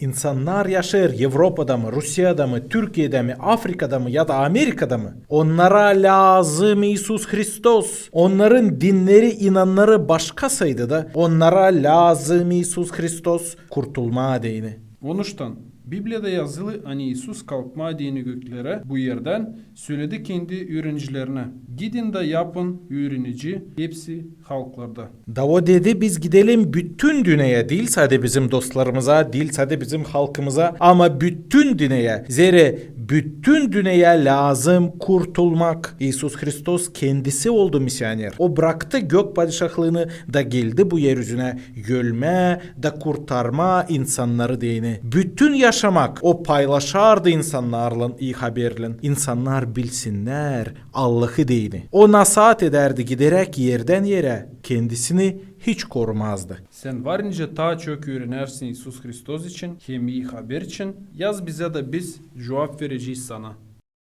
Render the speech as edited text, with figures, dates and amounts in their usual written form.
İnsanlar yaşar Avrupa'da mı, Rusya'da mı, Türkiye'de mi, Afrika'da mı ya da Amerika'da mı? Onlara lazım İsus Hristos. Onların dinleri, inanları başkasaydı da onlara lazım İsus Hristos kurtulma dini. Onuştan Biblia'da yazılı hani İsus kalkma dini göklere bu yerden söyledi kendi öğrencilerine. Gidin de yapın öğrenici hepsi halklarda. Da o dedi biz gidelim bütün dünyaya değil sadece bizim dostlarımıza değil sadece bizim halkımıza ama bütün dünyaya. Zira bütün dünyaya lazım kurtulmak. İsus Hristos kendisi oldu misyoner. O bıraktı gök padişahlığını da geldi bu yeryüzüne gölme da kurtarma insanları dini. Bütün yaşamak o paylaşardı insanlarla iyi haberle. İnsanlar bilsinler Allah'ı dini. O nasihat ederdi giderek yerden yere kendisini hiç korumazdı. Sen varınca daha çok öğrenersin İsus Hristos için, hem iyi haber için. Yaz bize de biz cevap vereceğiz sana.